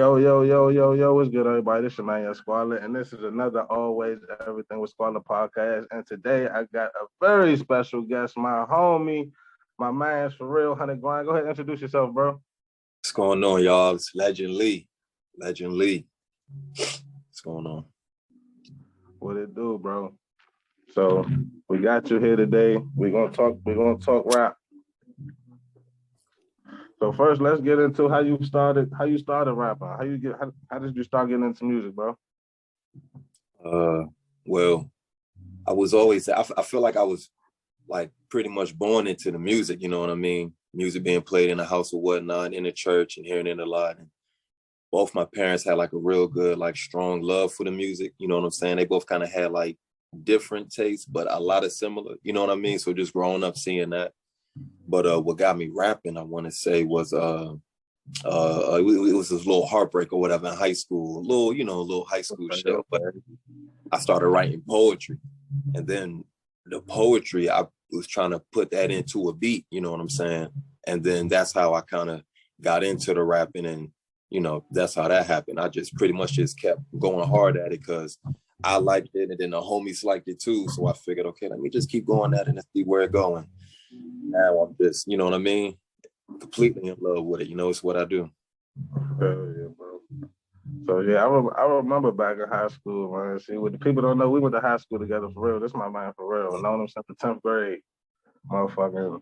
Yo, what's good, everybody? This is your man, Squalor, and this is another Always Everything with Squalor podcast. And today I got a very special guest, my homie, my man's for real, 100 Grind. Go ahead and introduce yourself, bro. What's going on, y'all? It's Legend Lee. Legend Lee. What's going on? What it do, bro? So we got you here today. We're gonna talk rap. So first, let's get into how you started rapping. How did you start getting into music, bro? Well, I was always, I feel like I was like pretty much born into the music, you know what I mean? Music being played in the house or whatnot, in the church and hearing it a lot. And both my parents had like a real good, like strong love for the music, you know what I'm saying? They both kind of had like different tastes, but a lot of similar, you know what I mean? So just growing up seeing that. But what got me rapping, I want to say, was it was this little heartbreak or whatever in high school, a little high school shit. But I started writing poetry, and then the poetry, I was trying to put that into a beat, you know what I'm saying? And then that's how I kind of got into the rapping, and that's how that happened. I just pretty much just kept going hard at it because I liked it, and then the homies liked it too. So I figured, okay, let me just keep going at it and see where it's going. Now I'm just, you know what I mean, completely in love with it. It's what I do. Hell yeah, bro. So yeah, I remember back in high school, man. See, what the people don't know, we went to high school together for real. This is my man for real. Known him since the 10th grade, motherfucker.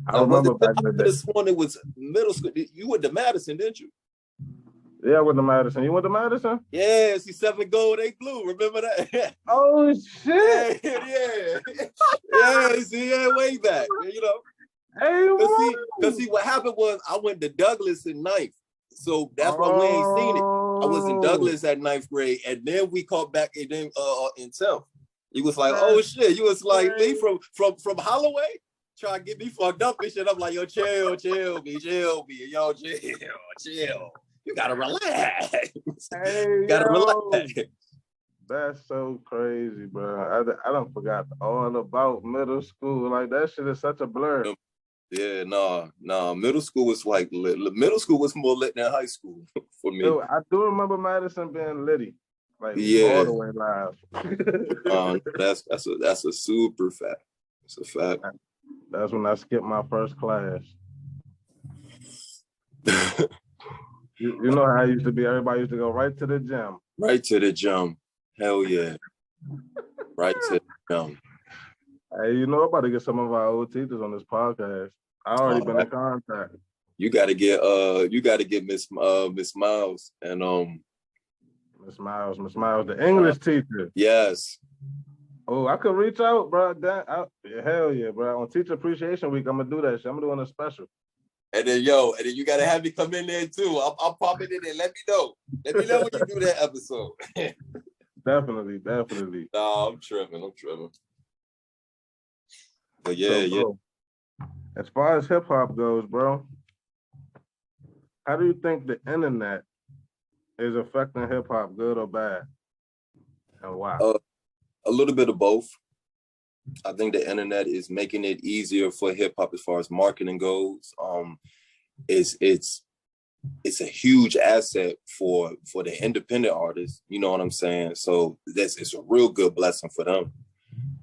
I remember back in the day. This one, it was middle school. You went to Madison, didn't you? Yeah, I went to Madison. You went to Madison? Yeah, see, 7 gold, 8 blue. Remember that? Oh shit! Yeah. See, way back. Hey, because see, what happened was I went to Douglas in 9th, so that's why we ain't seen it. I was in Douglas at 9th grade, and then we called back and then in 10th. He was like, "Oh shit!" You was like, "Lee from Holloway." Try to get me fucked up and shit. I'm like, yo, chill, me, yo, chill. You gotta relax. Relax. That's so crazy, bro. I done forgot all about middle school. Like, that shit is such a blur. Yeah, nah. Middle school was like lit. Middle school was more lit than high school for me. Yo, I do remember Madison being litty. Like, all the way live. That's a super fact. It's a fact. That's when I skipped my first class. You know how it used to be. Everybody used to go right to the gym. Right to the gym. Hell yeah. Right to the gym. Hey, I'm about to get some of our old teachers on this podcast. I already been in contact. You gotta get Miss Miles and Miss Miles, the English teacher. Yes. Oh, I could reach out, bro. Hell yeah, bro. On Teacher Appreciation Week, I'm gonna do that shit. I'm doing a special. And then you gotta have me come in there too. I'm popping in there. Let me know when you do that episode. Definitely. Nah, I'm tripping. But yeah, bro, as far as hip hop goes, bro, how do you think the internet is affecting hip hop, good or bad, and why? A little bit of both. I think the internet is making it easier for hip hop as far as marketing goes. It's a huge asset for the independent artists. You know what I'm saying? So it's a real good blessing for them.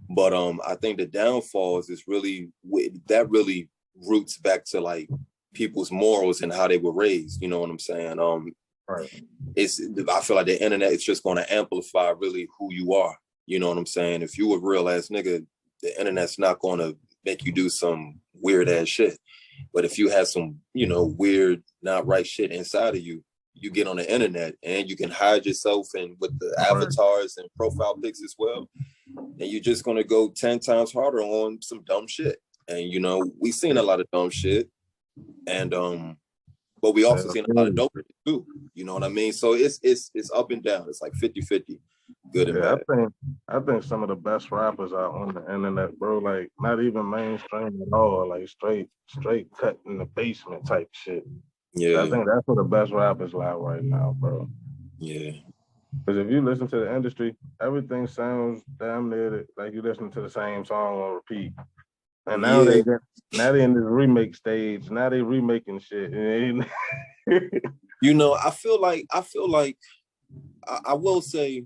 But I think the downfalls is really roots back to like people's morals and how they were raised. You know what I'm saying? Right. I feel like the internet is just going to amplify really who you are. You know what I'm saying? If you a real ass nigga, the internet's not going to make you do some weird ass shit. But if you have some, weird, not right shit inside of you, you get on the internet and you can hide yourself and with the avatars and profile pics as well. And you're just going to go 10 times harder on some dumb shit. And, we've seen a lot of dumb shit. And, but we also seen a lot of dope shit too. You know what I mean? So it's up and down. It's like 50-50. Good and bad. I think some of the best rappers are on the internet, bro. Like, not even mainstream at all. Like, straight cut in the basement type shit. Yeah. I think that's where the best rappers lie right now, bro. Yeah. Because if you listen to the industry, everything sounds damn near like you listen to the same song on repeat. And now they in this remake stage. Now they remaking shit. You know, I feel like I will say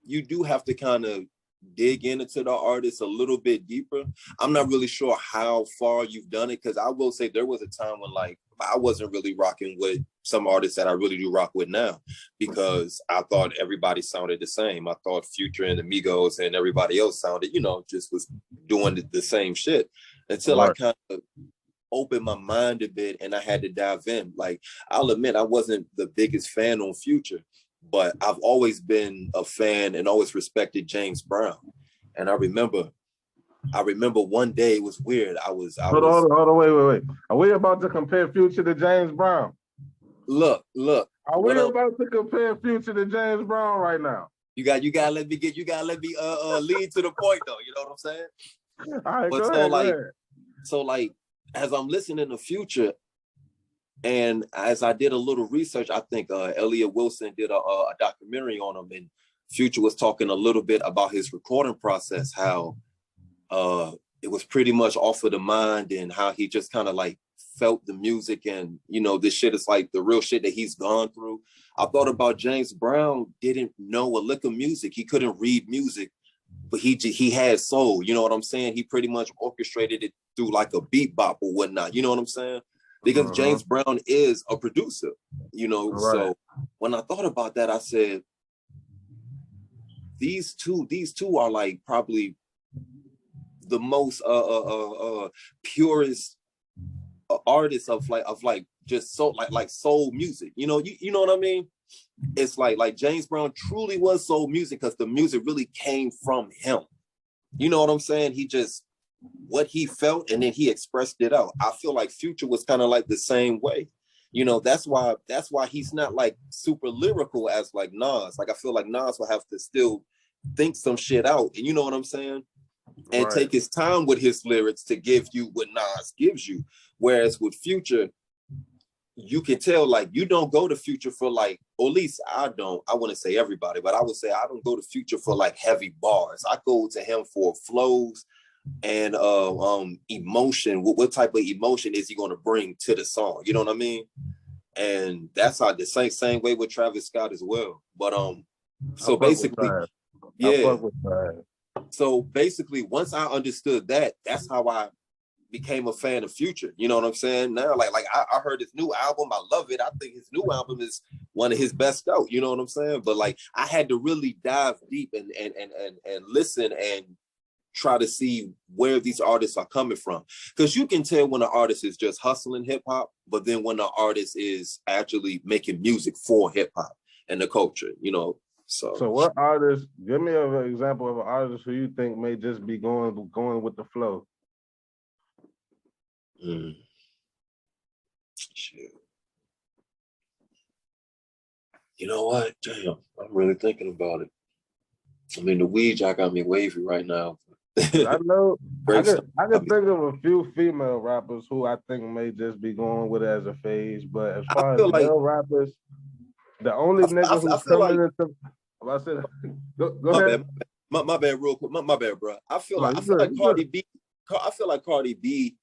you do have to kind of dig into the artist a little bit deeper. I'm not really sure how far you've done it, because I will say there was a time when like I wasn't really rocking with some artists that I really do rock with now, because I thought everybody sounded the same. I thought Future and Amigos and everybody else sounded, you know, just was doing the same shit, until I kind of opened my mind a bit and I had to dive in. Like, I'll admit I wasn't the biggest fan on Future, but I've always been a fan and always respected James Brown. And I remember one day, it was weird. Hold on, wait. Are we about to compare Future to James Brown? Look. Are we about to compare Future to James Brown right now? You gotta let me lead to the point though. You know what I'm saying? All right, but go ahead. So like, as I'm listening to Future, and as I did a little research, I think Elliot Wilson did a documentary on him, and Future was talking a little bit about his recording process, how it was pretty much off of the mind, and how he just kind of like felt the music, and you know, this shit is like the real shit that he's gone through. I thought about James Brown didn't know a lick of music. He couldn't read music, but he had soul. You know what I'm saying? He pretty much orchestrated it through like a beat bop or whatnot. You know what I'm saying? Because James Brown is a producer, you know. Right. So when I thought about that, I said, these two are like probably the most purest artists of just soul, like soul music. You know, you know what I mean? It's like James Brown truly was soul music, because the music really came from him. You know what I'm saying? He just, what he felt, and then he expressed it out. I feel like Future was kind of like the same way. You know, that's why he's not like super lyrical as like Nas. Like, I feel like Nas will have to still think some shit out, and you know what I'm saying? And take his time with his lyrics to give you what Nas gives you. Whereas with Future, you can tell, like, you don't go to Future for like, or at least I wouldn't say everybody, but I would say I don't go to Future for like heavy bars. I go to him for flows and emotion. What type of emotion is he going to bring to the song? You know what I mean? And that's how the same way with Travis Scott as well. But so basically, yeah. So basically, once I understood that, that's how I became a fan of Future. You know what I'm saying? Now, like I heard his new album. I love it. I think his new album is one of his best out. You know what I'm saying? But like, I had to really dive deep and listen and try to see where these artists are coming from. Because you can tell when an artist is just hustling hip hop, but then when the artist is actually making music for hip hop and the culture, you know. So what artist, give me an example of an artist who you think may just be going with the flow. Shit. You know what? Damn, I'm really thinking about it. I mean, the weed jack got me wavy right now. I know. I can think of a few female rappers who I think may just be going with it as a phase. But as far as male rappers, the only nigga who's coming into, I said, go ahead. My bad, real quick. My bad, bro. I feel like Cardi B. I feel like Cardi B.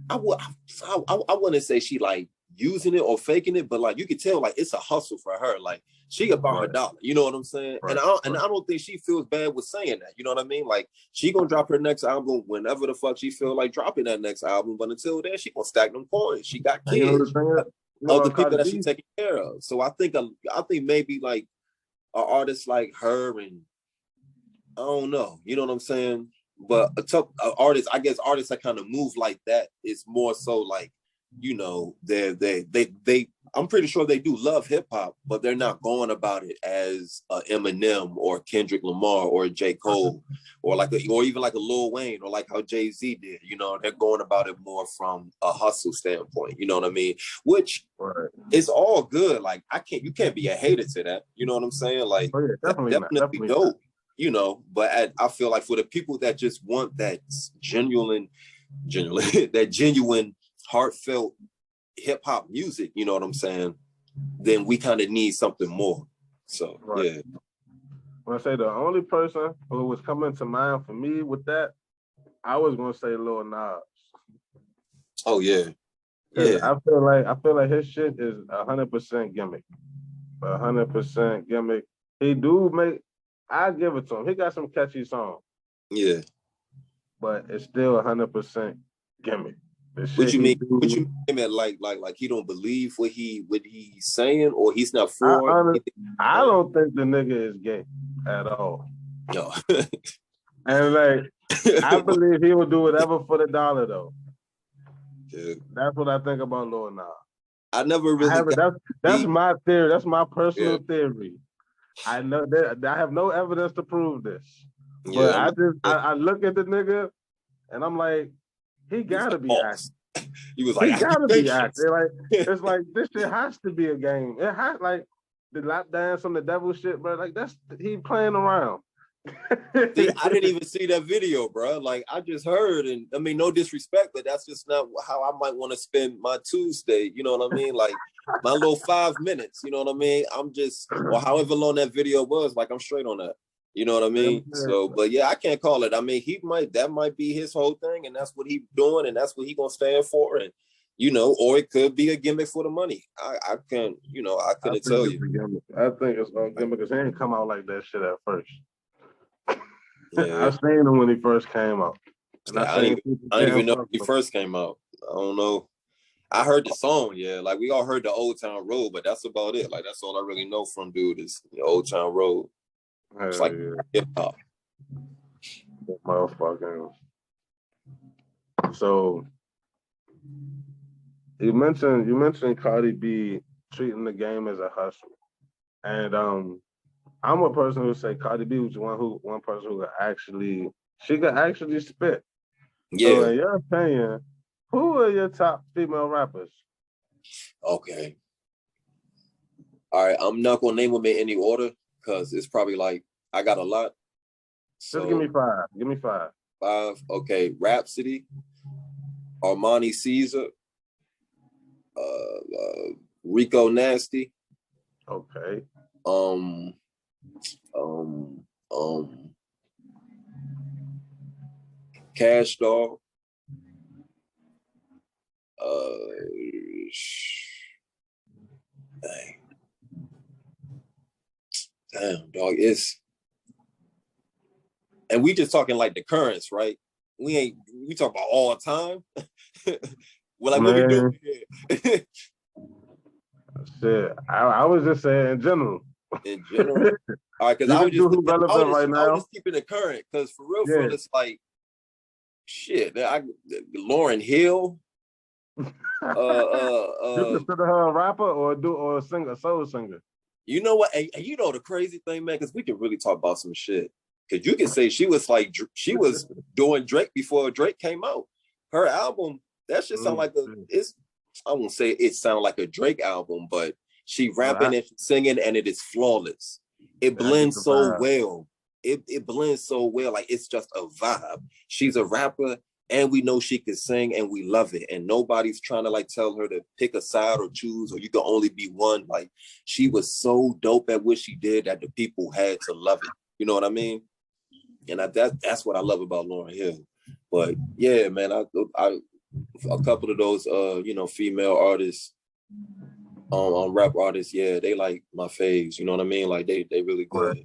I wouldn't say she like using it or faking it, but like you could tell, like it's a hustle for her. Like she about her dollar. You know what I'm saying? And I don't think she feels bad with saying that. You know what I mean? Like she gonna drop her next album whenever the fuck she feel like dropping that next album. But until then, she gonna stack them coins. She got kids. All the people that she taking care of. So I think maybe like an artist like her, and I don't know. You know what I'm saying? But artists, I guess artists that kind of move like that, it's more so like, you know, they I'm pretty sure they do love hip hop, but they're not going about it as Eminem or Kendrick Lamar or J. Cole or even like a Lil Wayne or like how Jay-Z did. You know, they're going about it more from a hustle standpoint. You know what I mean? Which is all good. Like you can't be a hater to that. You know what I'm saying? Like definitely dope. You know, but I feel like for the people that just want that genuine, heartfelt hip hop music, you know what I'm saying? Then we kind of need something more. So yeah. When I say the only person who was coming to mind for me with that, I was gonna say Lil Nas. Oh yeah. Cause Yeah. I feel like his shit is 100% gimmick. 100% gimmick. He do make. I give it to him. He got some catchy songs, Yeah. but it's still 100% gimmick. The What shit you he mean? What do. you mean that like he don't believe what he's saying, or he's not I for honest, I it? don't think the nigga is gay at all. No. And like, I believe he will do whatever for the dollar though. Yeah. That's what I think about Lil Nas. I never I really have it. got That's deep. my theory. That's my personal Yeah. theory. I know that I have no evidence to prove this, but Yeah. I look at the nigga and I'm like, he He was gotta like, be acting. boss. He was like He gotta be accusations. acting. Like it's like this shit has to be a game. It has like the lap dance on the devil shit, bro. Like that's he playing around. See, I didn't even see that video, bro. Like I just heard, and I mean, no disrespect, but that's just not how I might want to spend my Tuesday. You know what I mean? Like my little 5 minutes. You know what I mean? I'm just, or however long that video was, like I'm straight on that. You know what I mean? So, but yeah, I can't call it. I mean, that might be his whole thing, and that's what he's doing, and that's what he gonna stand for, and or it could be a gimmick for the money. I can't, I I couldn't think tell it's you. a gimmick. I think it's a gimmick because he ain't come out like that shit at first. I Yeah. seen him when he first came out, and I Yeah, seen people I didn't damn even know when fuck he him. first came out. I don't know. I heard the song, yeah. Like we all heard the Old Town Road, but that's about it. Like that's all I really know from dude is the Old Town Road. It's Hell like yeah, hip hop. motherfucking. So you mentioned Cardi B treating the game as a hustle, and I'm a person who say Cardi B was one person who could actually spit. So Yeah. in your opinion, who are your top female rappers? Okay. All right. I'm not gonna name them in any order because it's probably like I got a lot. Just give me So five. Give me five. 5. Okay. Rhapsody, Armani Caesar, Rico Nasty, Okay. um, um, um, Cash Dog, dang. Damn, dog. And we just talking like the currents, right? We talk about all time. Well, like what we doing Man, here? shit. I was just saying in general. In general. All right, because You can do who relevant right I was now. just keeping it current. Because for real, Yeah. it's like shit. Lauren Hill. You consider her a rapper or a singer, a soul singer? You know what? And you know the crazy thing, man, because we can really talk about some shit. Because you can say she was doing Drake before Drake came out. Her album, that should sound like I won't say it sounded like a Drake album, but she rapping and singing and it is flawless. It blends so well. It blends so well. Like it's just a vibe. She's a rapper and we know she can sing and we love it. And nobody's trying to like tell her to pick a side or choose or you can only be one. Like she was so dope at what she did that the people had to love it. You know what I mean? And that's what I love about Lauryn Hill. But yeah, man, I a couple of those female artists, rap artists, yeah, they like my faves. You know what I mean? Like they really good.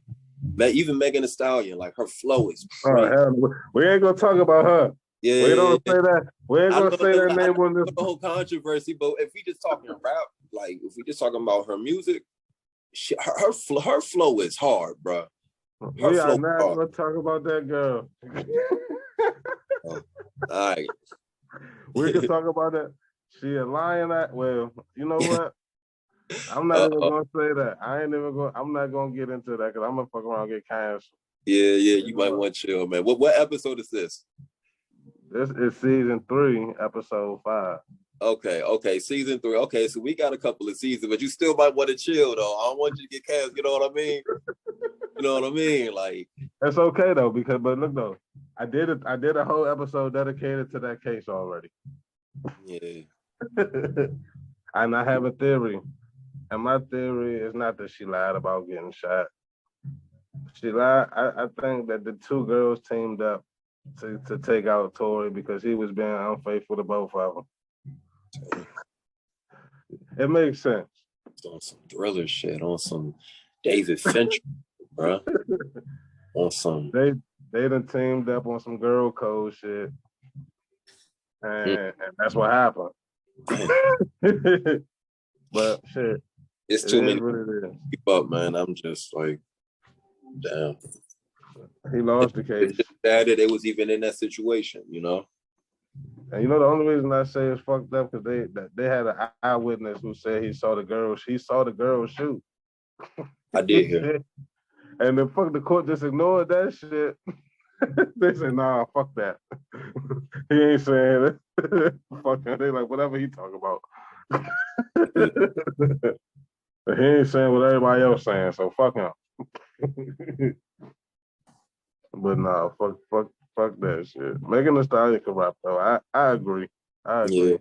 Even Megan Thee Stallion, like her flow is crazy. Hell, we ain't gonna talk about her. Yeah, We don't say that. We ain't gonna say that name on this. The whole controversy, but if we just talking rap, like if we just talking about her music, her flow is hard, bro. We are not gonna talk about that girl. All right. We can talk about that. She a lion at well, you know what? I'm not even gonna say that. I'm not gonna get into that because I'm gonna fuck around and get canceled. Yeah, you might want to chill, man. What episode is this? This is season 3, episode 5. Okay, season 3. Okay, so we got a couple of seasons, but you still might want to chill though. I don't want you to get canceled, you know what I mean? You know what I mean? Like it's okay though, but look though, I did a whole episode dedicated to that case already. Yeah. And I have a theory. And my theory is not that she lied about getting shot. She lied. I think that the two girls teamed up to take out Tory because he was being unfaithful to both of them. It makes sense. It's on some Thriller shit, on some David Fincher, bro. On some. They done teamed up on some girl code shit. And that's what happened. But shit. It's too many what it is. Keep up, man. I'm just like, damn. He lost the case. It's just sad that they was even in that situation, you know? And you know the only reason I say it's fucked up because they had an eyewitness who said he saw the girl shoot. I did hear. And the court just ignored that shit. They said, nah, fuck that. He ain't saying it. Fuck that. They like, whatever he talk about. He ain't saying what everybody else saying, so fuck him. But nah, fuck that shit. Megan Thee Stallion can rap though. I agree. Yeah.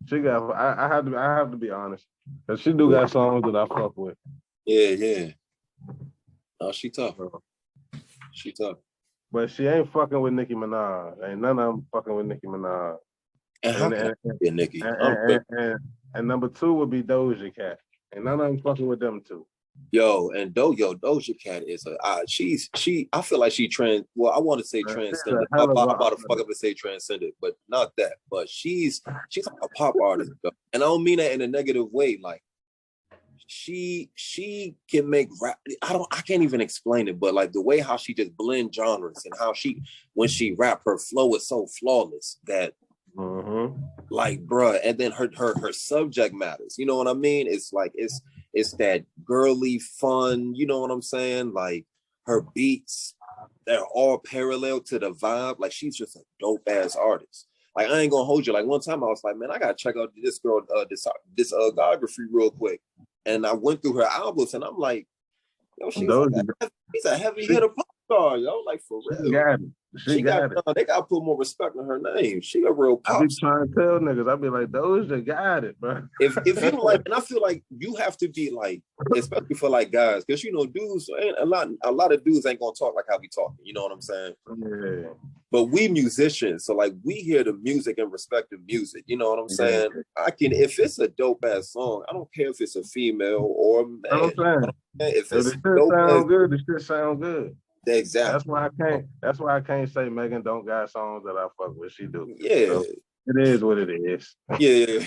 She got. I have to be honest, cause she do got songs that I fuck with. Yeah. Oh, she tough. She tough. But she ain't fucking with Nicki Minaj. Ain't none of them fucking with Nicki Minaj. And Nicki. And number 2 would be Doja Cat. And none of them fucking with them two. Doja Cat is I feel like she I want to say transcendent. I'm about to fuck up and say transcendent, but not that. But she's like a pop artist, though. And I don't mean that in a negative way. Like she can make rap. I can't even explain it, but like the way how she just blend genres and how when she rap, her flow is so flawless that like, bruh, and then her subject matters. You know what I mean? It's like it's that girly fun. You know what I'm saying? Like her beats, they're all parallel to the vibe. Like she's just a dope ass artist. Like I ain't gonna hold you. Like one time I was like, man, I gotta check out this girl discography real quick. And I went through her albums, and I'm like, yo, she's a heavy hitter pop star, yo. Like for real. She got it. She got it. They gotta put more respect on her name. She a real pop. I be trying to tell niggas. I be like, Doja got it, bro. If you like, and I feel like you have to be like, especially for like guys, because you know, dudes, a lot of dudes ain't gonna talk like how we talking. You know what I'm saying? Yeah. But we musicians, so like we hear the music and respect the music. You know what I'm saying? If it's a dope ass song, I don't care if it's a female or a man. If it's the shit sound good, the shit sound good. Exactly. That's why I can't say Megan don't got songs that I fuck with. She do. Yeah. So it is what it is. Yeah.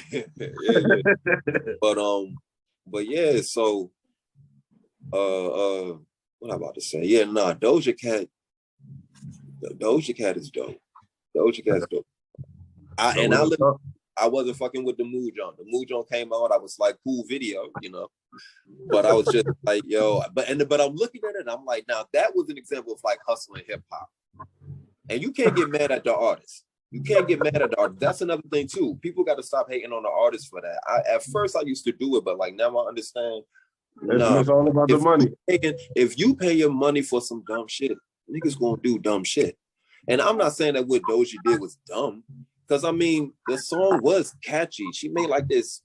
But yeah, so what I'm about to say. Yeah, nah, Doja Cat is dope. Doja Cat's dope. I wasn't fucking with the Mood Joint. The Mood Joint came out, I was like, cool video, you know. But I was just like, yo, but I'm looking at it and I'm like, now that was an example of like hustling hip hop. And you can't get mad at the artist. You can't get mad at the artist. That's another thing too. People got to stop hating on the artist for that. At first I used to do it, but like now I understand. It's all about the money. If you pay your money for some dumb shit, niggas gonna do dumb shit. And I'm not saying that what Doja did was dumb. Because, I mean, the song was catchy. She made, like, this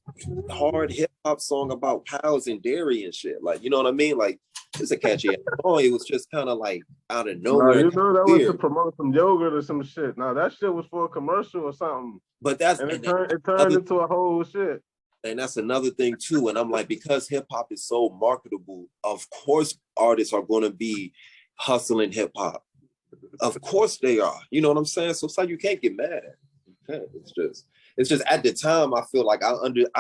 hard hip-hop song about cows and dairy and shit. Like, you know what I mean? Like, it's a catchy song. It was just kind of, like, out of nowhere. You know, that was to promote some yogurt or some shit. Now, that shit was for a commercial or something. But it turned into a whole shit. And that's another thing, too. And I'm like, because hip-hop is so marketable, of course artists are going to be hustling hip-hop. Of course they are. You know what I'm saying? So it's like you can't get mad at it. It's just at the time I feel like I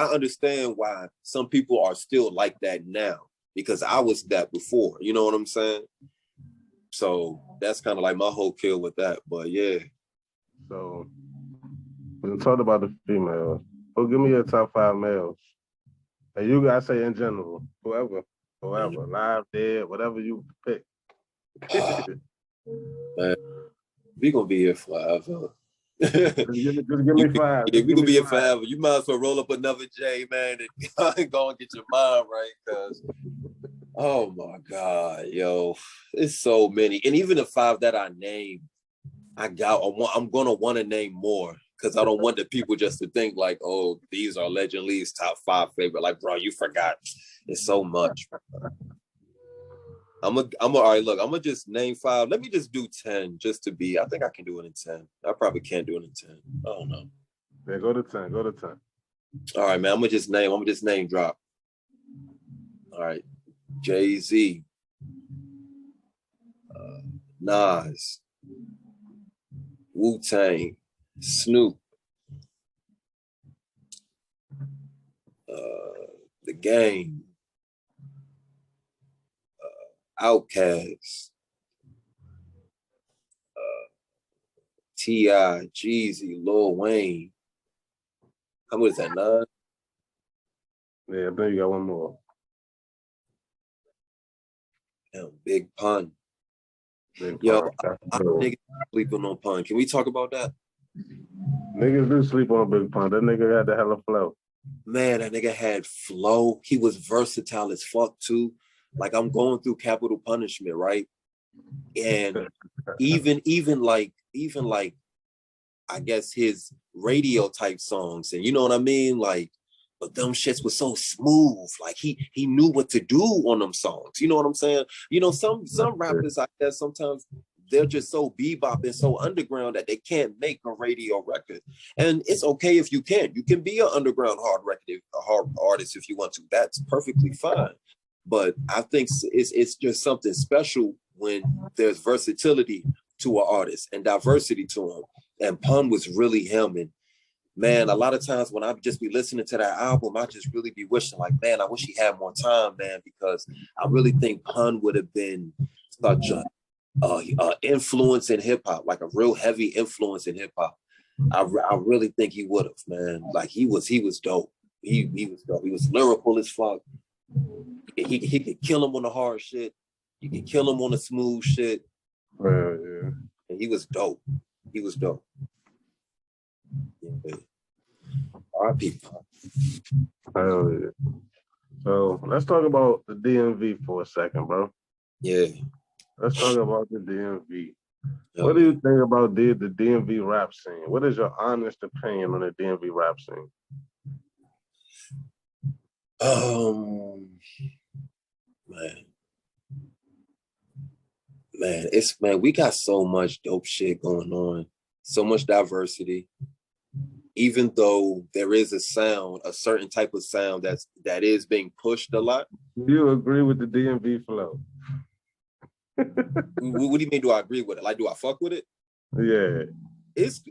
understand why some people are still like that now, because I was that before, you know what I'm saying? So that's kind of like my whole kill with that. But yeah. So we talked about the females. So give me your top 5 males. And you guys say in general, whoever, live, dead, whatever you pick. Man, we gonna be here forever. Just give me 5. Yeah, we gonna be here forever. You might as well roll up another J, man, and go and get your mind right, because oh my God, yo, it's so many. And even the 5 that I named, I'm gonna want to name more, because I don't want the people just to think like, oh, these are Legend Lee's top 5 favorite. Like, bro, you forgot. It's so much. All right, look, I'm gonna just name 5. Let me just do 10 just to be. I think I can do it in 10. I probably can't do it in 10. I don't know. Yeah, go to 10. All right, man. I'm gonna just name drop. All right, Jay-Z, Nas, Wu-Tang, Snoop, The Game, Outkast, T.I., Jeezy, Lil Wayne. How much is that, 9? Yeah, I think you got one more. Damn, Big Pun. Big Yo, Pun. I niggas sleeping on Pun. Can we talk about that? Niggas do sleep on Big Pun. That nigga had the hella flow. Man, that nigga had flow. He was versatile as fuck too. Like I'm going through Capital Punishment, right? And even like I guess his radio type songs, and you know what I mean? Like, but them shits was so smooth. Like he knew what to do on them songs. You know what I'm saying? You know, some rappers, I guess sometimes they're just so bebop and so underground that they can't make a radio record. And it's okay if you can. You can be an underground hard artist if you want to. That's perfectly fine. But I think it's just something special when there's versatility to an artist and diversity to him. And Pun was really him. And man, a lot of times when I just be listening to that album, I just really be wishing like, man, I wish he had more time, man, because I really think Pun would have been such a influence in hip hop, like a real heavy influence in hip hop. I really think he would have, man. Like he was dope. He was dope. He was lyrical as fuck. He could kill him on the hard shit. You could kill him on the smooth shit. Yeah. And he was dope. He was dope. Yeah. R.I.P. Hell yeah. So let's talk about the DMV for a second, bro. Yeah. Let's talk about the DMV. Hell What do you think about the DMV rap scene? What is your honest opinion on the DMV rap scene? Man, we got so much dope shit going on, so much diversity. Even though there is a sound, a certain type of sound that is being pushed a lot. Do you agree with the DMV flow? What do you mean? Do I agree with it? Like, do I fuck with it? Yeah. It's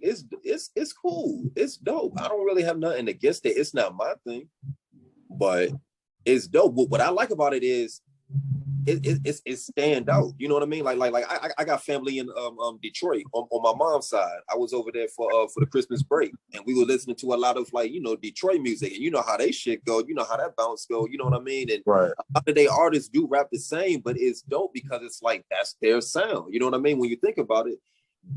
cool. It's dope. I don't really have nothing against it. It's not my thing, but it's dope. What I like about it is it stand out. You know what I mean? Like I got family in Detroit on my mom's side. I was over there for the Christmas break, and we were listening to a lot of like, you know, Detroit music, and you know how they shit go. You know how that bounce go. You know what I mean? And right. A lot of they artists do rap the same, but it's dope because it's like that's their sound. You know what I mean? When you think about it.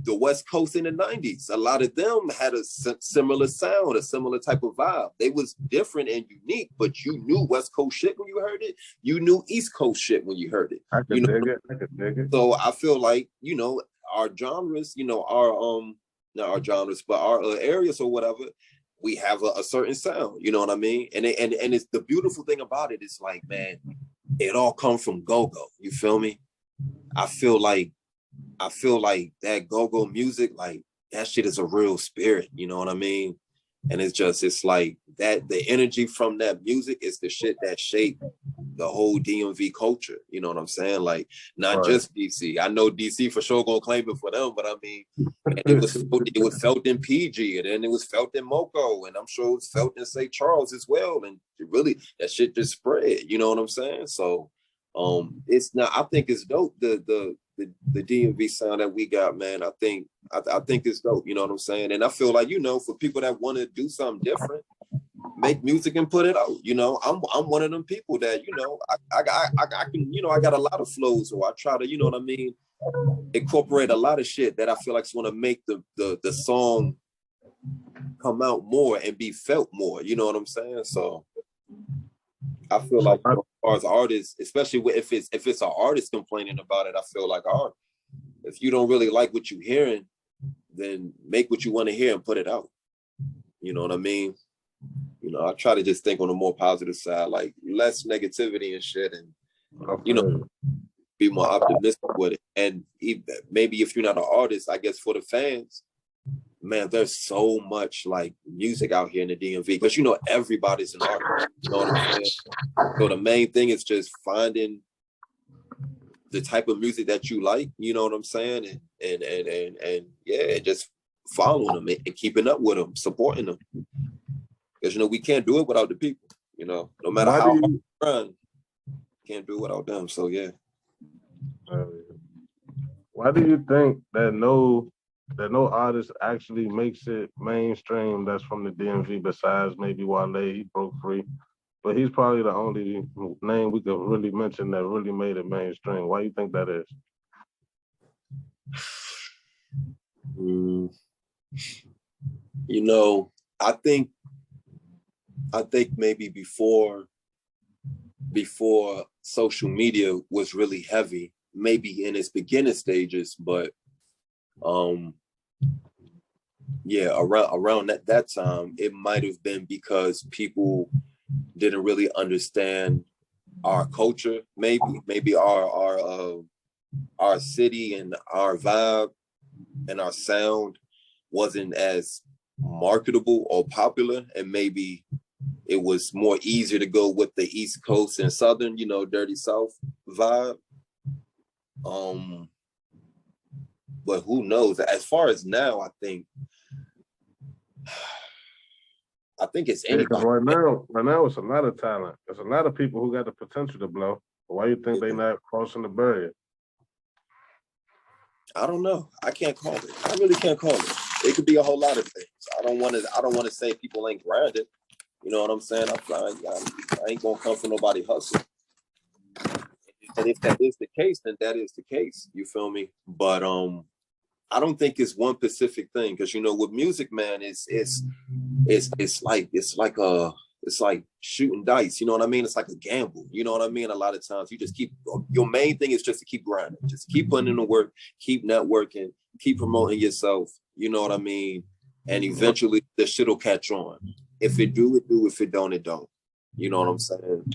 The West Coast in the 90s, a lot of them had a similar sound, a similar type of vibe. They was different and unique, but you knew West Coast shit when you heard it. You knew East Coast shit when you heard it. I could dig it. So I feel like, you know, our genres, you know, not our genres, but our areas or whatever, we have a certain sound. You know what I mean? And it's the beautiful thing about it is like, man, it all comes from go-go. You feel me? I feel like that go-go music, like that shit is a real spirit, you know what I mean? And it's like that the energy from that music is the shit that shaped the whole DMV culture, you know what I'm saying? Like not just DC. I know DC for sure gonna claim it for them, but I mean, it was felt in PG, and then it was felt in Moco, and I'm sure it was felt in St. Charles as well. And it really, that shit just spread, you know what I'm saying? So it's not, I think it's dope, the DMV sound that we got, man. I think it's dope, you know what I'm saying? And I feel like, you know, for people that want to do something different, make music and put it out, you know. I'm one of them people that, you know, I can, you know, I got a lot of flows, so I try to, you know what I mean, incorporate a lot of shit that I feel like is going to make the song come out more and be felt more, you know what I'm saying? So I feel like, you know, as far as artists, especially if it's an artist complaining about it, I feel like, if you don't really like what you're hearing, then make what you want to hear and put it out. You know what I mean? You know, I try to just think on a more positive side, like less negativity and shit, and you know, be more optimistic with it. And maybe if you're not an artist, I guess for the fans, man, there's so much like music out here in the DMV because everybody's an artist. You know what I'm saying? So the main thing is just finding the type of music that you like. You know what I'm saying? And yeah, just following them and keeping up with them, supporting them. Because we can't do it without the people. No matter how hard we run, can't do it without them. So yeah. Why do you think that no artist actually makes it mainstream that's from the DMV besides maybe Wale? He broke free, but he's probably the only name we could really mention that really made it mainstream. Why do you think that is? I think maybe before social media was really heavy, maybe in its beginning stages, but around that time, it might have been because people didn't really understand our culture, maybe our city and our vibe and our sound wasn't as marketable or popular, and maybe it was more easier to go with the East Coast and Southern, Dirty South vibe. But who knows? As far as now, I think it's anybody. Right now, it's a lot of talent. There's a lot of people who got the potential to blow. Why do you think they not crossing the barrier? I don't know. I can't call it. I really can't call it. It could be a whole lot of things. I don't want to say people ain't grinded. You know what I'm saying? I ain't gonna come for nobody hustle. And if that is the case, then that is the case. You feel me? But I don't think it's one specific thing, because with music, man, it's like shooting dice. You know what I mean? It's like a gamble. You know what I mean? A lot of times you just your main thing is just to keep grinding, just keep putting in the work, keep networking, keep promoting yourself. You know what I mean? And eventually the shit will catch on. If it do, it do. If it don't, it don't. You know what I'm saying?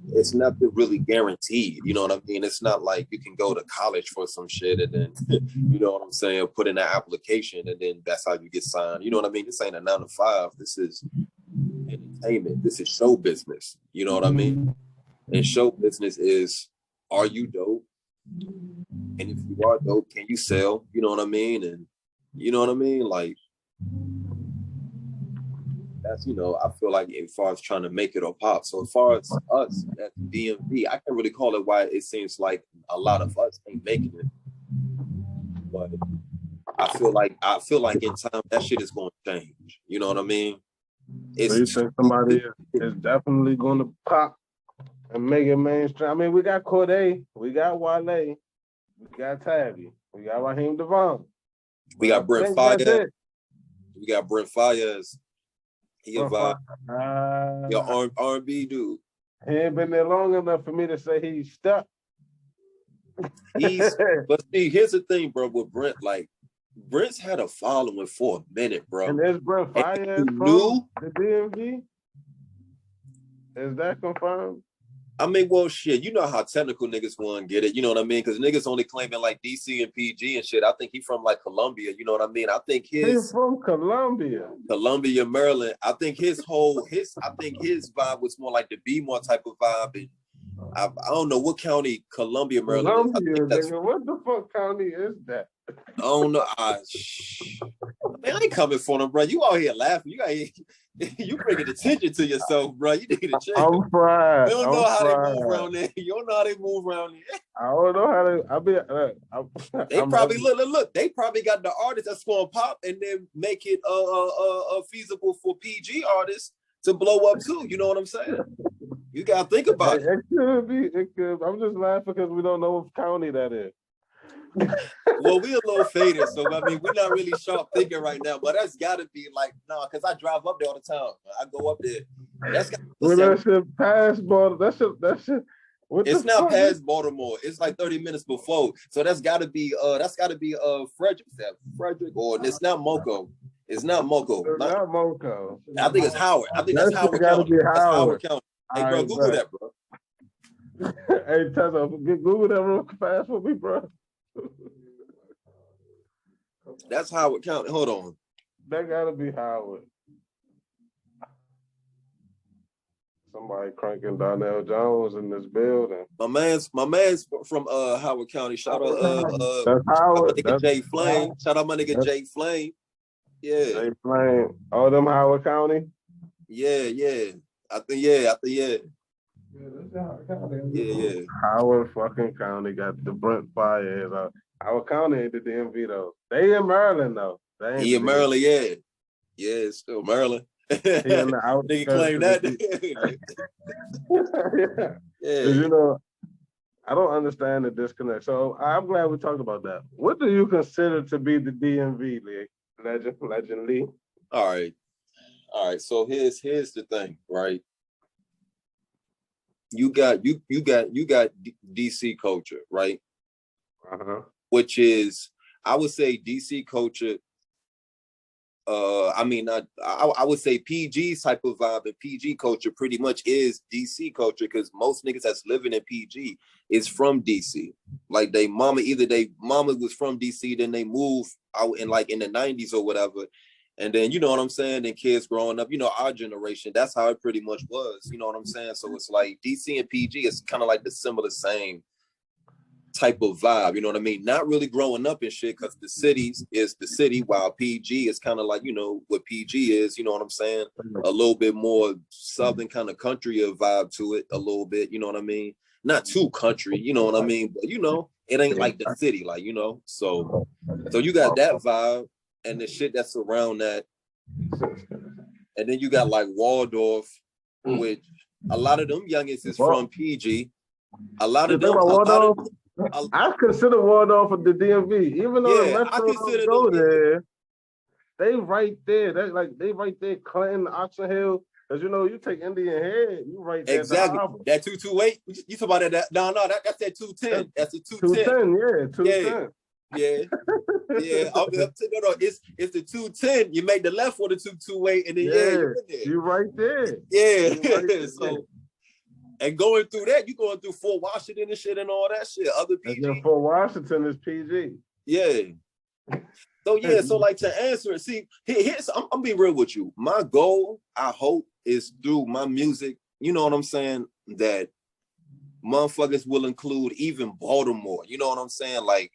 It's nothing really guaranteed. You know what I mean? It's not like you can go to college for some shit and then, you know what I'm saying, put in an application and then that's how you get signed. You know what I mean? This ain't a 9 to 5. This is entertainment. This is show business. You know what I mean? And show business is, are you dope? And if you are dope, can you sell? You know what I mean? And you know what I mean? Like, that's, I feel like as far as trying to make it or pop. So as far as us at DMV, I can't really call it why it seems like a lot of us ain't making it. But I feel like in time that shit is going to change. You know what I mean? So you think somebody is definitely going to pop and make it mainstream? I mean, we got Corday, we got Wale, we got Tabby, we got Raheem Devon. We got Brent Fayez. We got Brent Fayez. He a vibe. Your R&B dude. He ain't been there long enough for me to say he's stuck. But see, here's the thing, bro, with Brent, like, Brent's had a following for a minute, bro. And there's Brent Fayez from the DMV? Is that confirmed? I mean, well, shit, you know how technical niggas want to get it, you know what I mean? Because niggas only claiming like DC and PG and shit. I think he from like Columbia, you know what I mean? I think he's from Columbia, Maryland. I think his vibe was more like the B-more type of vibe. And I don't know what county Columbia, Maryland is. What the fuck county is that? I don't know. Man, I ain't coming for them, bro. You out here laughing. You bringing attention to yourself, bro. You need to change. I'm fried. You don't know how they move around there. You don't know how they move around there. I don't know how they. They probably look. They probably got the artists that's going to pop and then make it feasible for PG artists to blow up too. You know what I'm saying? You gotta think about it. It could be. It could. I'm just laughing because we don't know what county that is. Well, we a little faded, so I mean, we're not really sharp thinking right now. But that's got to be like, no, because I drive up there all the time. I go up there. That's got that shit past Baltimore. That shit. It's not past Baltimore. It's like 30 minutes before. So that's got to be Frederick, or it's not Moco. It's not Moco. It's not Moco. I think it's Howard. I think that's Howard County. That's Howard County. Hey, bro, Google that, bro. Hey, Tessa, Google that real fast for me, bro. That's Howard County. Hold on. That gotta be Howard. Somebody cranking Donnell Jones in this building. My man's from Howard County. Shout out That's my Howard. nigga Jay Flame. Shout out my nigga Jay Flame. Yeah. Jay Flame. All them Howard County. Yeah. I think yeah. Yeah, that's Howard County. Yeah. Howard fucking County got the Brent fire. Howard County ain't the DMV though. They in Maryland though. They ain't He in Maryland, yeah. Yeah, it's still Maryland. He in the Nigga claim that. Yeah. You know, I don't understand the disconnect. So I'm glad we talked about that. What do you consider to be the DMV, Lee? Legend Lee? All right. So here's the thing, right? You got DC culture, right? Which is, I would say DC culture. I would say PG's type of vibe, and PG culture pretty much is DC culture, because most niggas that's living in PG is from DC. Like they mama was from DC, then they moved out in the 90s or whatever. And then, you know what I'm saying? Then kids growing up, you know, our generation, that's how it pretty much was. You know what I'm saying? So it's like DC and PG is kind of like the similar same type of vibe, you know what I mean? Not really growing up and shit, because the cities is the city, while PG is kind of like, you know, what PG is, you know what I'm saying? A little bit more southern kind of country vibe to it, a little bit, you know what I mean? Not too country, you know what I mean? But, you know, it ain't like the city, like, you know? So you got that vibe and the shit that's around that. And then you got like Waldorf, which a lot of them youngins is from PG. A lot of them, I consider Waldorf for the DMV, even though the Metro don't go there. They right there. They right there, Clinton, Oxon Hill. Because you know, you take Indian Head, you right there. Exactly. That 228. You talk about that? No, that's that 210. That's the 210. 210. Yeah. No, it's the 210. You make the left for the 228, and then you're in there. You right there. Yeah. Right there. So. And going through that, you going through Fort Washington and shit and all that shit. Other PG. And Fort Washington is PG. Yeah. So like to answer it, see, I'm being real with you. My goal, I hope, is through my music, you know what I'm saying, that motherfuckers will include even Baltimore. You know what I'm saying? Like,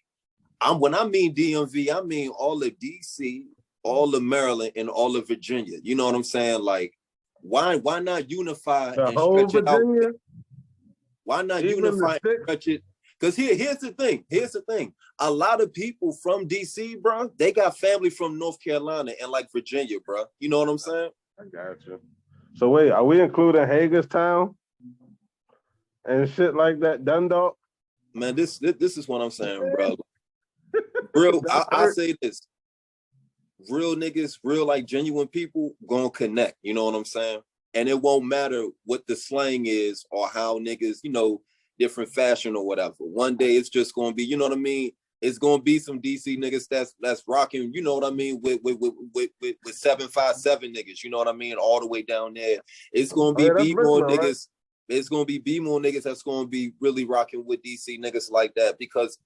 when I mean DMV, I mean all of DC, all of Maryland, and all of Virginia. You know what I'm saying? Like, why not unify the and whole stretch Virginia? it out? Why not unify and stretch it? Because here's the thing. A lot of people from DC, bro, they got family from North Carolina and like Virginia, bro. You know what I'm saying? I got you. So wait, are we including Hagerstown and shit like that? Dundalk? Man, this is what I'm saying, bro. Real, I say this. Real niggas, real like genuine people gonna connect, you know what I'm saying? And it won't matter what the slang is or how niggas, you know, different fashion or whatever. One day it's just gonna be, you know what I mean? It's gonna be some DC niggas that's rocking, you know what I mean, with 757 niggas, you know what I mean, all the way down there. It's gonna be B-more niggas. Right? It's gonna be B-more niggas that's gonna be really rocking with DC niggas like that because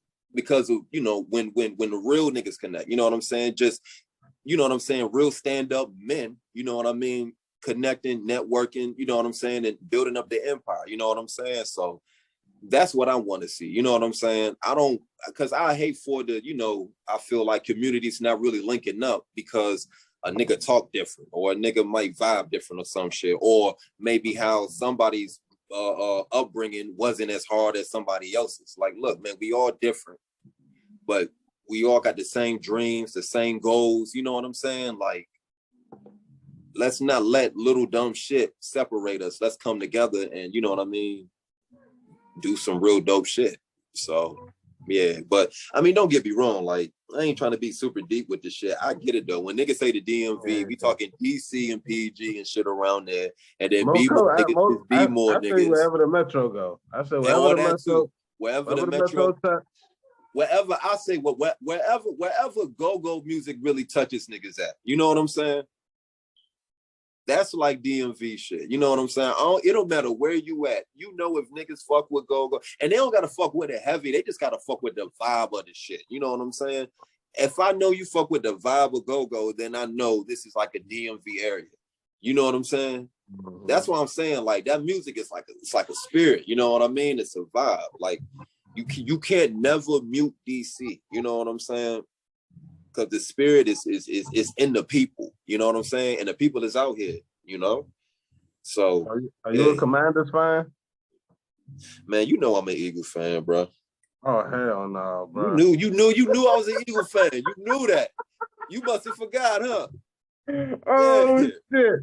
of, you know, when the real niggas connect, you know what I'm saying? Just, you know what I'm saying, real stand-up men, you know what I mean, connecting, networking, you know what I'm saying, and building up the empire, you know what I'm saying? So that's what I want to see, you know what I'm saying? Because I hate for the, you know, I feel like communities not really linking up because a nigga talk different, or a nigga might vibe different or some shit, or maybe how somebody's upbringing wasn't as hard as somebody else's. Like, look, man, we all different, but we all got the same dreams, the same goals, you know what I'm saying? Like, let's not let little dumb shit separate us. Let's come together and, you know what I mean, do some real dope shit. So, yeah. But, I mean, don't get me wrong. Like, I ain't trying to be super deep with this shit. I get it, though. When niggas say the DMV, we talking DC and PG and shit around there. And then B-more niggas, B-more niggas. I say wherever the Metro go. I say wherever the Metro. Wherever the Metro wherever I say, wherever go-go music really touches niggas at. You know what I'm saying? That's like DMV shit. You know what I'm saying? It don't matter where you at. You know, if niggas fuck with go-go, and they don't gotta fuck with it heavy. They just gotta fuck with the vibe of the shit. You know what I'm saying? if I know you fuck with the vibe of go-go, then I know this is like a DMV area. You know what I'm saying? Mm-hmm. That's why I'm saying, like, that music is like it's like a spirit. You know what I mean? It's a vibe. Like, you can't never mute DC. You know what I'm saying? Because the spirit is in the people. You know what I'm saying? And the people is out here. You know. So are you a Commanders fan? Man, you know I'm an Eagles fan, bro. Oh hell no, bro! You knew I was an Eagles fan. You knew that. You must have forgot, huh? Oh shit!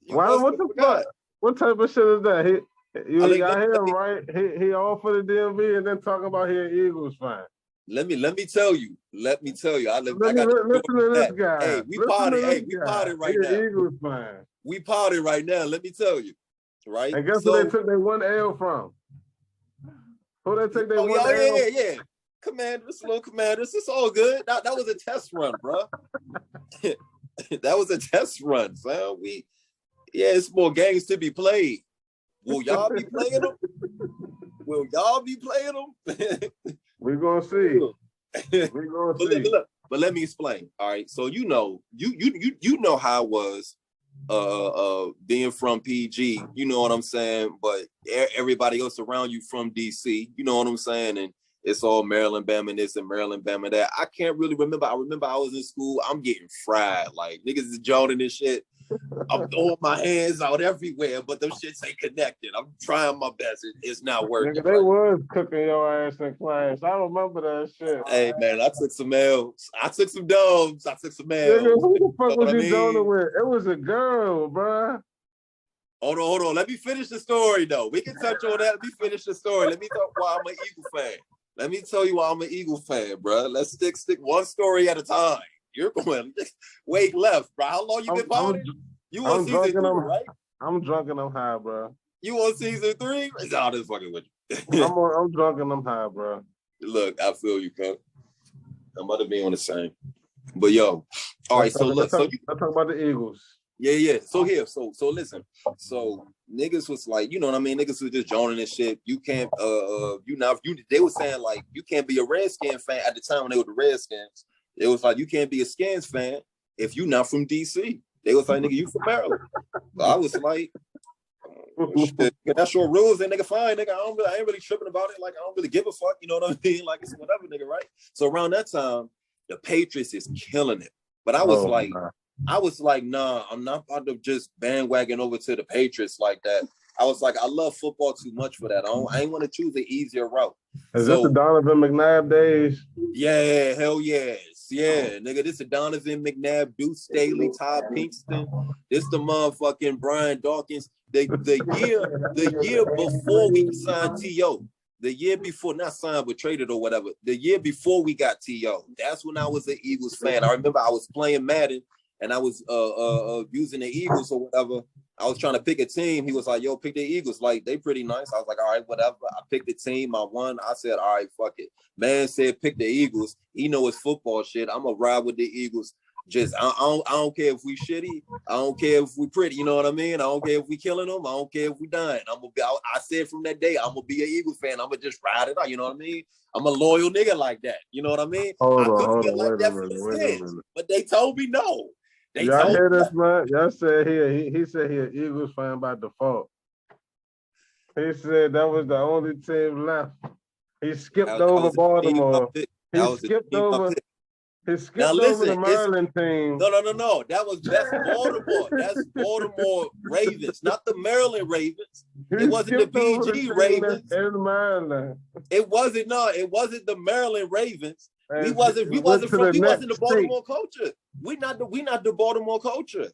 Why? What the fuck? What type of shit is that? You got him right. He all for the DMV and then talking about he an Eagles fan. Let me tell you. Listen to this guy. Hey, we party. Hey, we party right now. Eagles fan. We party right now. Let me tell you. Right. And guess who they took their 1 L from? Who they took their 1 L? Yeah. Commanders, little Commanders. It's all good. That was a test run, bro. That was a test run, fam. It's more games to be played. Will y'all be playing them? Will y'all be playing them? We're gonna see. We're gonna see. Look, but let me explain. All right. So you know how it was being from PG, you know what I'm saying? But everybody else around you from DC, you know what I'm saying? And it's all Maryland, Bama this and Maryland, Bama that. I can't really remember. I remember I was in school. I'm getting fried. Like, niggas is joning this shit. I'm throwing my hands out everywhere, but them shits ain't connected. I'm trying my best. It's not working. Nigga, they was cooking your ass in class. I remember that shit. Hey, man, I took some L's. I took some dubs. I took some L's. Nigga, who the fuck was you joning with? It was a girl, bruh. Hold on. Let me finish the story, though. We can touch on that. Let me finish the story. Let me talk why I'm an Eagle fan. Let me tell you why I'm an Eagle fan, bro. Let's stick one story at a time. You're going wake left, bro. How long you been partying? You on season 3, right? I'm drunk and I'm high, bro. You on season 3? No, this fucking with you. I'm drunk and I'm high, bro. Look, I feel you, cunt. I'm about to be on the same. But yo, all right. So look, let's talk about the Eagles. Yeah. So listen. So niggas was like, you know what I mean? Niggas was just joining this shit. You can't, they were saying like, you can't be a Redskins fan at the time when they were the Redskins. It was like, you can't be a Skins fan if you not from DC. They was like, nigga, you from Maryland. But I was like, shit, that's your rules, and nigga, fine, nigga. I ain't really tripping about it. Like, I don't really give a fuck. You know what I mean? Like, it's whatever, nigga, right? So around that time, the Patriots is killing it. But I was like, nah, I'm not about to just bandwagon over to the Patriots like that. I was like, I love football too much for that. I ain't want to choose the easier route. Is this the Donovan McNabb days? Yeah, hell yes. Yeah, nigga, this is Donovan McNabb, Deuce Staley, Todd Pinkston. This the motherfucking Brian Dawkins. The year before we signed T.O., the year before, not signed but traded or whatever, the year before we got T.O., that's when I was an Eagles fan. I remember I was playing Madden and I was using the Eagles or whatever. I was trying to pick a team. He was like, yo, pick the Eagles. Like, they pretty nice. I was like, all right, whatever. I picked the team. I won. I said, all right, fuck it. Man said, pick the Eagles. He know it's football shit. I'm going to ride with the Eagles. Just, I don't care if we shitty. I don't care if we pretty. You know what I mean? I don't care if we killing them. I don't care if we dying. I said from that day, I'm going to be an Eagles fan. I'm going to just ride it out. You know what I mean? I'm a loyal nigga like that. You know what I mean? Hold on, wait a minute. But they told me no. Y'all hear this, man? Y'all said he said he an Eagles fan by default. He said that was the only team left. He skipped over Baltimore. He skipped over the Maryland team. No. That's Baltimore. That's Baltimore Ravens, not the Maryland Ravens. It wasn't the PG Ravens. In Maryland. It wasn't the Maryland Ravens. We wasn't the Baltimore culture. We not the Baltimore culture.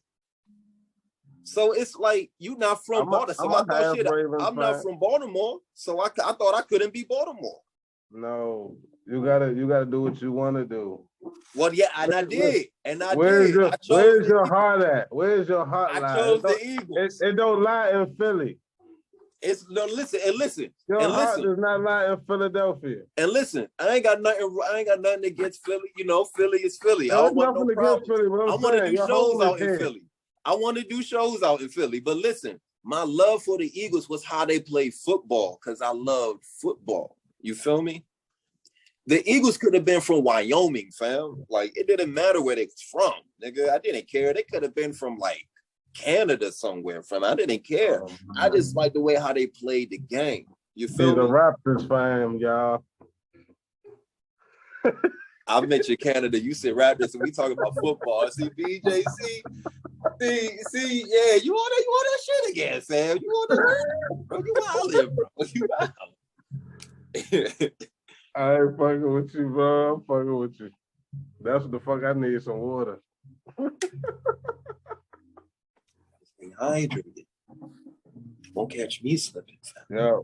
So it's like you not from Baltimore. So I thought shit. I'm not from Baltimore, so I thought I couldn't be Baltimore. No, you gotta do what you want to do. Well, yeah, and I did. Where's your heart at? Where's your heart? I chose the Eagles. It don't lie in Philly. Listen. Your heart does not lie in Philadelphia. And listen, I ain't got nothing against Philly. You know, Philly is Philly. I don't want no problems. I want to do shows out in Philly. I want to do shows out in Philly. But listen, my love for the Eagles was how they played football because I loved football. You feel me? The Eagles could have been from Wyoming, fam. Like, it didn't matter where they was from, nigga. I didn't care. They could have been from, like, Canada somewhere, fam. I didn't care. I just like the way how they played the game. You feel He's me? a Raptors fan, y'all. I mentioned Canada. You said Raptors, and we talking about football. See, BJ, see, yeah, you want that shit again, fam. You want that, bro? You out, bro. You out. I ain't fucking with you, bro. I'm fucking with you. That's what the fuck I need, some water. Hydrated. Won't catch me slipping. Yeah.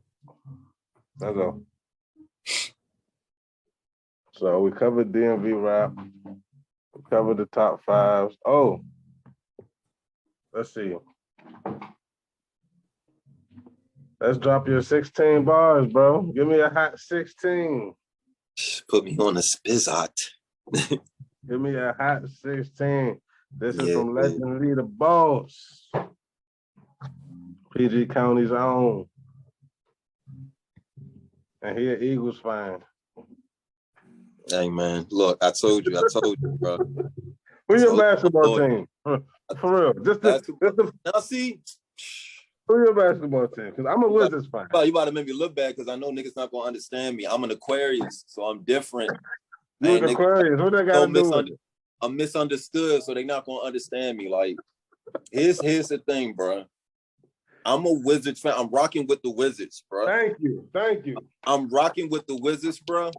That's all. So we covered DMV rap. We covered the top fives. Oh, let's see. Let's drop your 16 bars, bro. Give me a hot 16. Put me on a Spizot. Give me a hot 16. This is from man. Legendary the Boss. PG County's own. And he an Eagles fan. Hey, man. Look, I told you, bro. Who's your basketball team? For real. Now, see. Who's your basketball team? Because I'm a Wizards fan. Well, you about to make me look bad because I know niggas not going to understand me. I'm an Aquarius, so I'm different. You're an Aquarius. What they got to do with it? I'm misunderstood, so they not going to understand me. Like, here's the thing, bro. I'm a Wizards fan. I'm rocking with the Wizards, bro. Thank you. I'm rocking with the Wizards, bro.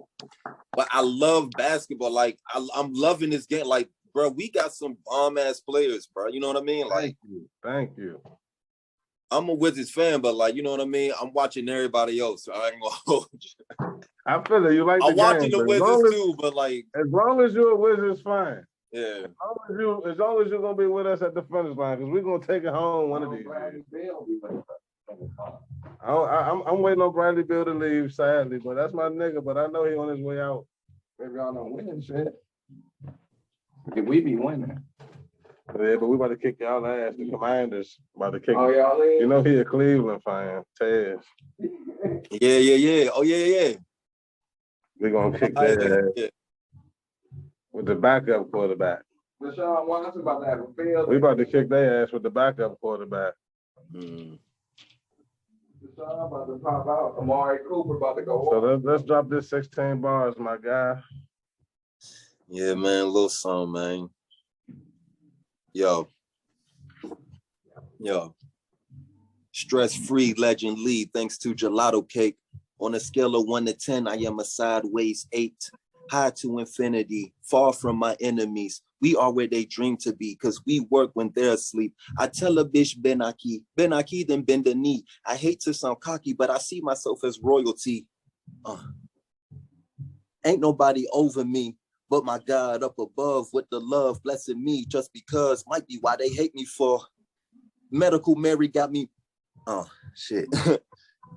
But I love basketball. Like, I'm loving this game. Like, bro, we got some bomb-ass players, bro. You know what I mean? Like, Thank you. I'm a Wizards fan, but, like, you know what I mean? I'm watching everybody else, so I ain't gonna hold you. I feel it. You like the I'm watching game, the Wizards too, but, like, as long as you're a Wizards fan. yeah. As long as you're gonna be with us at the finish line, because we're gonna take it home one of these days. I'm waiting on Bradley Beal to leave, sadly, but that's my nigga. But I know he on his way out. Maybe y'all don't win shit. If we be winning. Yeah, but we about to kick y'all ass. The Commanders about to kick. Oh, y'all in? You know he a Cleveland fan, Tez. Yeah. Oh, yeah. We gonna kick their ass with the backup quarterback. Deshaun Watson about to have a field. We about to kick their ass with the backup quarterback. Deshaun about to pop out. Amari Cooper about to go So let's drop this 16 bars, my guy. Yeah, man, a little something, man. Yo. Stress-free legend lead thanks to gelato cake. On a scale of 1 to 10, I am a sideways 8. High to infinity, far from my enemies. We are where they dream to be, because we work when they're asleep. I tell a bitch, Ben Aki, then bend the knee. I hate to sound cocky, but I see myself as royalty. Ain't nobody over me, but my God up above with the love blessing me just because might be why they hate me for. Medical Mary got me,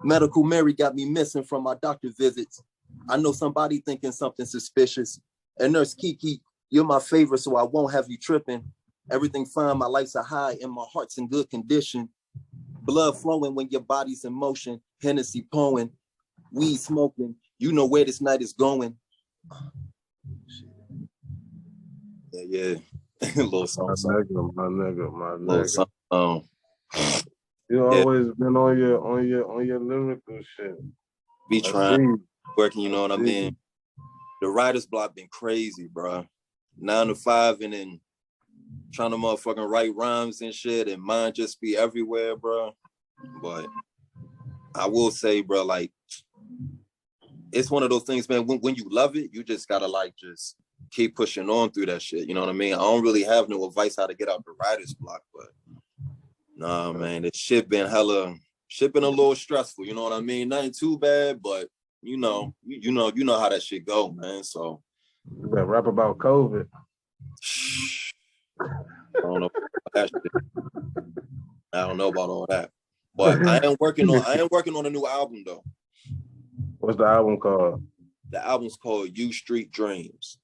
Medical Mary got me missing from my doctor visits. I know somebody thinking something suspicious. And Nurse Kiki, you're my favorite, so I won't have you tripping. Everything fine, my life's a high, and my heart's in good condition. Blood flowing when your body's in motion. Hennessy pouring, weed smoking. You know where this night is going. Yeah. Little song. My nigga. You Yeah. always been on your lyrical shit. Be trying, working, you know what I mean? The writer's block been crazy, bro. 9 to 5 and then trying to motherfucking write rhymes and shit, and mine just be everywhere, bro. But I will say, bro, like, it's one of those things, man, when you love it, you just gotta, like, just keep pushing on through that shit, you know what I mean? I don't really have no advice how to get out the writer's block, but nah, man, this shit been a little stressful, you know what I mean? Nothing too bad, but you know how that shit go, man. So you better rap about COVID. I don't know about that shit. I don't know about all that. But I am working on a new album though. What's the album called? The album's called U Street Dreams.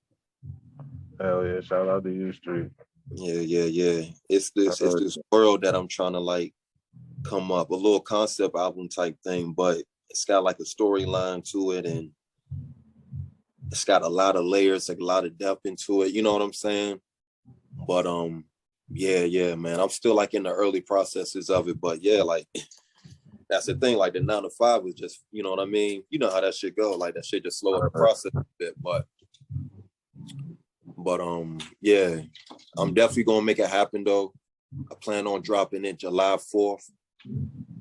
Hell yeah, shout out to U Street. Yeah. It's this world that I'm trying to like come up, a little concept album type thing, but it's got like a storyline to it, and it's got a lot of layers, like a lot of depth into it. You know what I'm saying? But yeah, man. I'm still like in the early processes of it. But yeah, like that's the thing. Like the 9 to 5 was just, you know what I mean? You know how that shit go. Like that shit just slow up the process a bit. But yeah, I'm definitely gonna make it happen though. I plan on dropping it July 4th.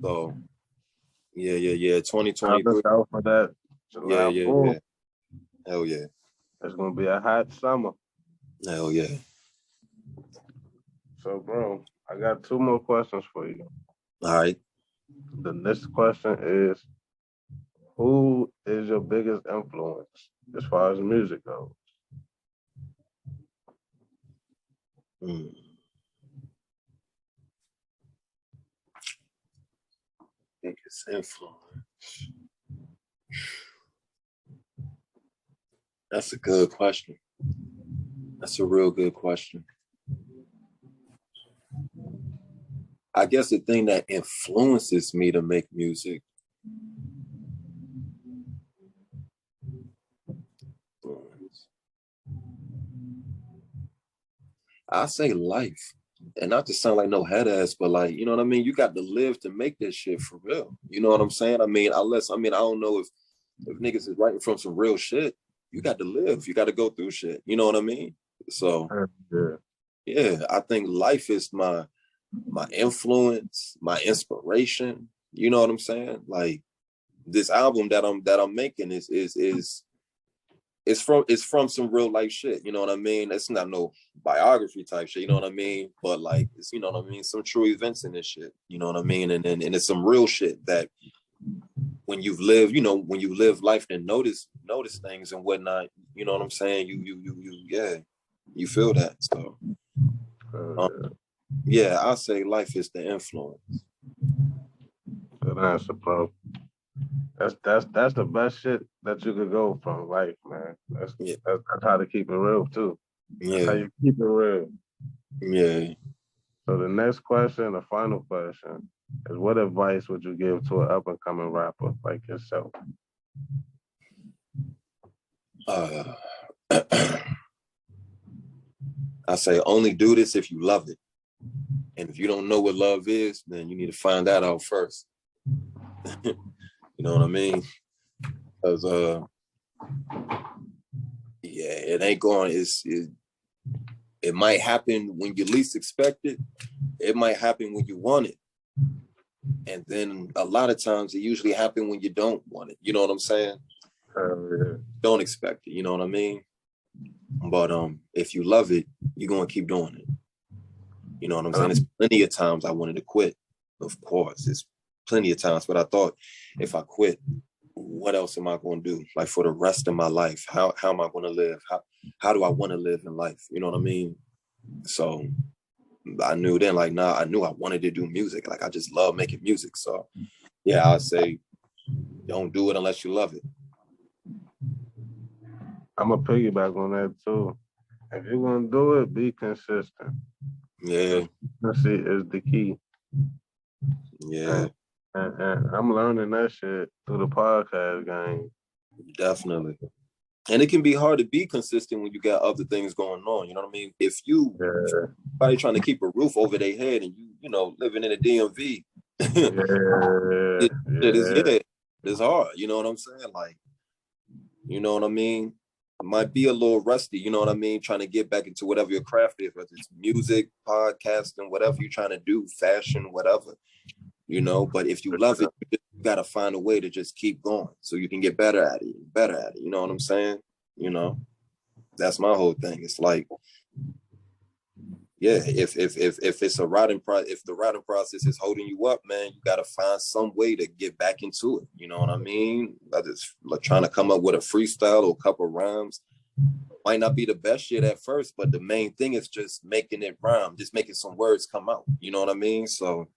So yeah. 2023. Look out for that. July 4th. Yeah. Hell yeah. It's gonna be a hot summer. Hell yeah. So, bro, I got 2 more questions for you. All right. The next question is, who is your biggest influence as far as music goes? Biggest influence. That's a good question. That's a real good question. I guess the thing that influences me to make music, I say life. And not to sound like no head ass, but like, you know what I mean? You got to live to make this shit for real. You know what I'm saying? I don't know if niggas is writing from some real shit. You got to live. You got to go through shit. You know what I mean? So yeah, I think life is my influence, my inspiration. You know what I'm saying? Like this album that I'm making is from some real life shit. You know what I mean? It's not no biography type shit. You know what I mean? But like, it's, you know what I mean? Some true events in this shit. You know what I mean? And it's some real shit that when you've lived, you know, when you live life and notice things and whatnot. You know what I'm saying? You feel that. So yeah, I say life is the influence. Good answer, bro. That's the best shit that you could go from life, man. That's how to keep it real too. That's how you keep it real. Yeah. So the next question, the final question, is what advice would you give to an up and coming rapper like yourself? I say only do this if you love it. And if you don't know what love is, then you need to find that out first. You know what I mean? Because it ain't going, it might happen when you least expect it. It might happen when you want it. And then a lot of times it usually happens when you don't want it. You know what I'm saying? Don't expect it. You know what I mean? But if you love it, you're going to keep doing it. You know what I'm saying? There's plenty of times I wanted to quit. Of course, there's plenty of times, but I thought if I quit, what else am I going to do? Like for the rest of my life, how am I going to live? How do I want to live in life? You know what I mean? So I knew then, like, I knew I wanted to do music. Like, I just love making music. So yeah, I'd say don't do it unless you love it. I'm going to piggyback on that too. If you're going to do it, be consistent. Yeah. Consistency is the key. Yeah. And I'm learning that shit through the podcast game. Definitely. And it can be hard to be consistent when you got other things going on. You know what I mean? If somebody trying to keep a roof over their head and you know, living in a DMV, it's hard. You know what I'm saying? Like, you know what I mean? It might be a little rusty, you know what I mean? Trying to get back into whatever your craft is, whether it's music, podcasting, whatever you're trying to do, fashion, whatever, you know. But if you love it, you got to find a way to just keep going so you can get better at it. You know what I'm saying? You know, that's my whole thing. It's like, yeah, if it's a writing if the writing process is holding you up, man, you got to find some way to get back into it. You know what I mean? Whether it's like trying to come up with a freestyle or a couple of rhymes, might not be the best shit at first, but the main thing is just making it rhyme, just making some words come out. You know what I mean? So,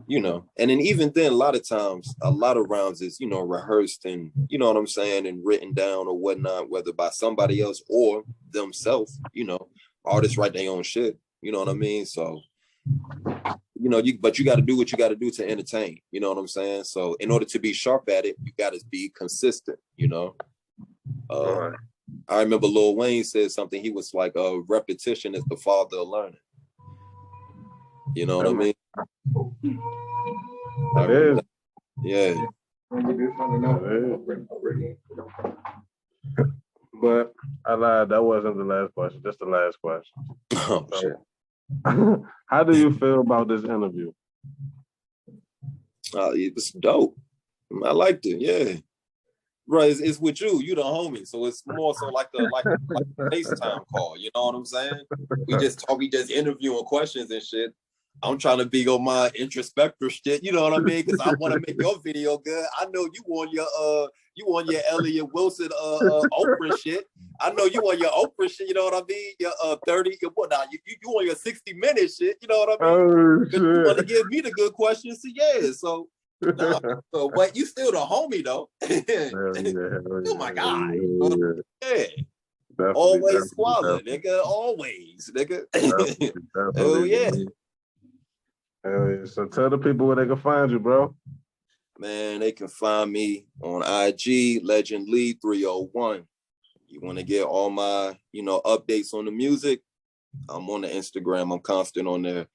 you know, and then even then, a lot of times, a lot of rhymes is, you know, rehearsed and, you know what I'm saying, and written down or whatnot, whether by somebody else or themselves. You know, artists write their own shit. You know what I mean? So, you know, but you got to do what you got to do to entertain. You know what I'm saying? So in order to be sharp at it, you got to be consistent, you know? I remember Lil Wayne said something. He was like, repetition is the father of learning. You know what I mean? It is. Yeah. But I lied. That wasn't the last question. Just the last question. Oh, shit. How do you feel about this interview? It was dope. I liked it. Yeah. Right, it's with you. You the homie, so it's more so like a FaceTime call. You know what I'm saying? We just talk. We just interviewing questions and shit. I'm trying to be on my introspective shit. You know what I mean? Because I want to make your video good. I know you want your Elliot Wilson Oprah shit. I know you want your Oprah shit. You know what I mean? Your 30. You want your 60-minute shit. You know what I mean? Oh, shit. You want to give me the good questions. So yeah. So. Nah, but you still the homie though. Oh my god. Yeah. Definitely, Always squalor, nigga. Always, nigga. Oh yeah. Hell yeah. So tell the people where they can find you, bro. Man, they can find me on IG, Legend Lee 301. You want to get all my, updates on the music? I'm on the Instagram. I'm constant on there.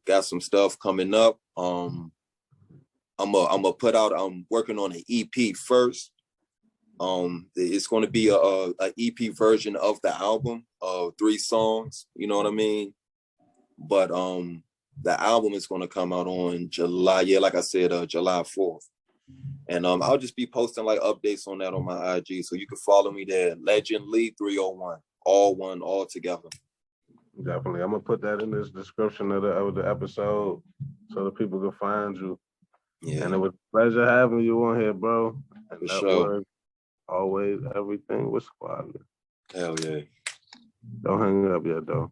Got some stuff coming up. I'm put out. I'm working on an EP first. It's going to be a EP version of the album, 3 songs. You know what I mean? But the album is going to come out on July. Yeah, like I said, July 4th. And I'll just be posting like updates on that on my IG, so you can follow me there. Legend Lee 301, all one, all together. Definitely, I'm gonna put that in this description of the episode so the people can find you. Yeah. And it was a pleasure having you on here, bro. And For that sure. was always everything was squad. Hell yeah. Don't hang up yet, though.